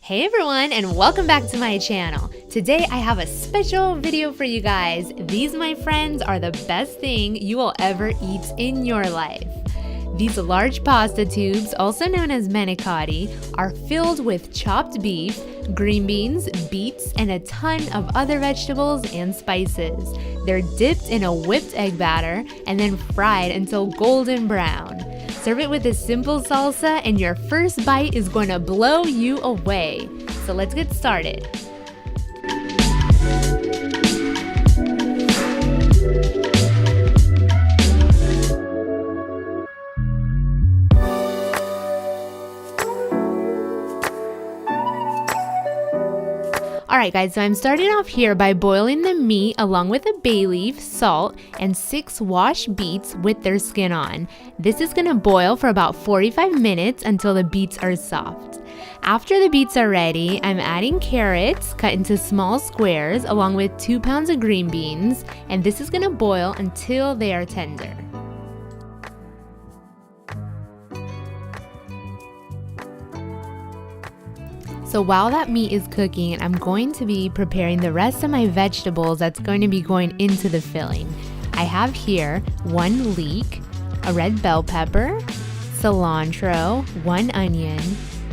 Hey everyone, and welcome back to my channel. Today I have a special video for you guys. These, my friends, are the best thing you will ever eat in your life. These large pasta tubes, also known as manicotti, are filled with chopped beef, green beans, beets, and a ton of other vegetables and spices. They're dipped in a whipped egg batter and then fried until golden brown. Serve it with a simple salsa and your first bite is going to blow you away. So let's get started. Alright guys, so I'm starting off here by boiling the meat along with a bay leaf, salt, and 6 washed beets with their skin on. This is going to boil for about 45 minutes until the beets are soft. After the beets are ready, I'm adding carrots cut into small squares along with 2 pounds of green beans, and this is going to boil until they are tender. So while that meat is cooking, I'm going to be preparing the rest of my vegetables that's going to be going into the filling. I have here 1 leek, a red bell pepper, cilantro, 1 onion,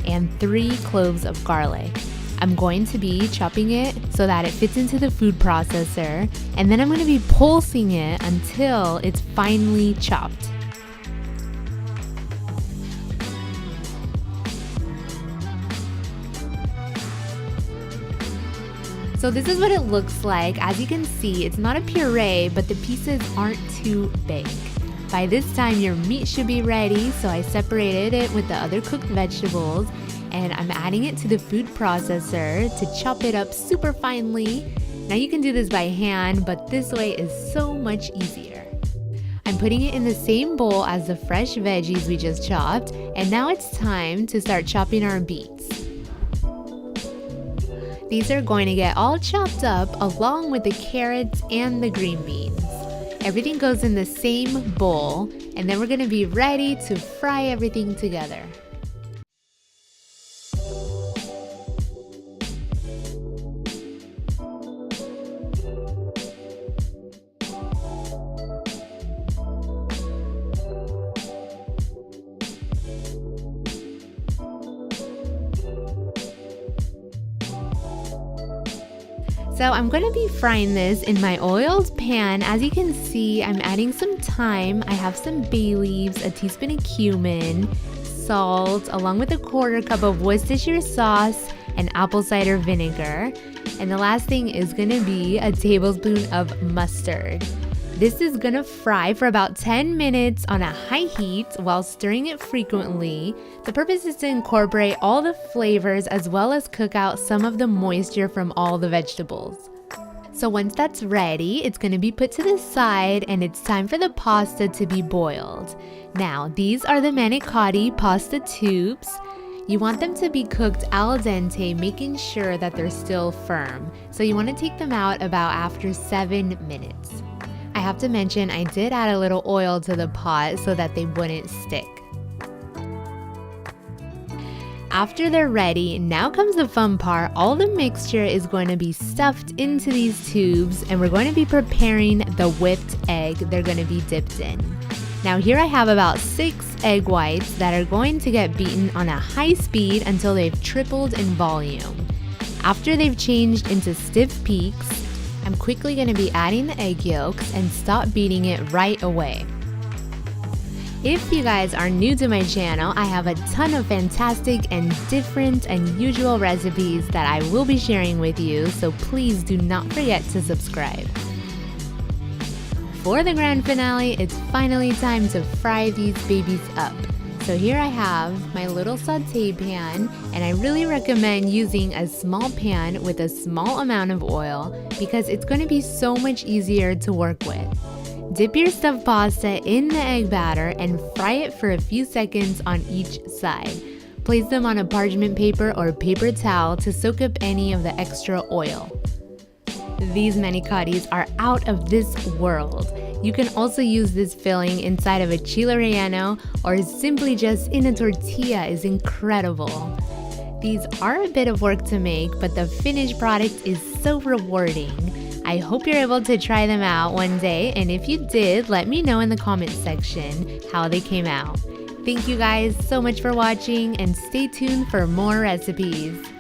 and 3 cloves of garlic. I'm going to be chopping it so that it fits into the food processor, and then I'm going to be pulsing it until it's finely chopped. So this is what it looks like. As you can see, it's not a puree, but the pieces aren't too big. By this time, your meat should be ready, so I separated it with the other cooked vegetables, and I'm adding it to the food processor to chop it up super finely. Now you can do this by hand, but this way is so much easier. I'm putting it in the same bowl as the fresh veggies we just chopped, and now it's time to start chopping our beets. These are going to get all chopped up along with the carrots and the green beans. Everything goes in the same bowl, and then we're going to be ready to fry everything together. So I'm going to be frying this in my oiled pan. As you can see, I'm adding some thyme. I have some bay leaves, a teaspoon of cumin, salt, along with a 1/4 cup of Worcestershire sauce and apple cider vinegar. And the last thing is going to be a tablespoon of mustard. This is going to fry for about 10 minutes on a high heat while stirring it frequently. The purpose is to incorporate all the flavors as well as cook out some of the moisture from all the vegetables. So once that's ready, it's going to be put to the side and it's time for the pasta to be boiled. Now, these are the manicotti pasta tubes. You want them to be cooked al dente, making sure that they're still firm. So you want to take them out about after 7 minutes. I have to mention I did add a little oil to the pot so that they wouldn't stick. After they're ready, now comes the fun part. All the mixture is going to be stuffed into these tubes and we're going to be preparing the whipped egg they're going to be dipped in. Now here I have about 6 egg whites that are going to get beaten on a high speed until they've tripled in volume. After they've changed into stiff peaks, I'm quickly going to be adding the egg yolks and stop beating it right away. If you guys are new to my channel, I have a ton of fantastic and different unusual recipes that I will be sharing with you, so please do not forget to subscribe. For the grand finale, it's finally time to fry these babies up. So here I have my little sauté pan, and I really recommend using a small pan with a small amount of oil because it's going to be so much easier to work with. Dip your stuffed pasta in the egg batter and fry it for a few seconds on each side. Place them on a parchment paper or paper towel to soak up any of the extra oil. These manicottis are out of this world. You can also use this filling inside of a chile relleno or simply just in a tortilla is incredible. These are a bit of work to make, but the finished product is so rewarding. I hope you're able to try them out one day, and if you did, let me know in the comments section how they came out. Thank you guys so much for watching, and stay tuned for more recipes.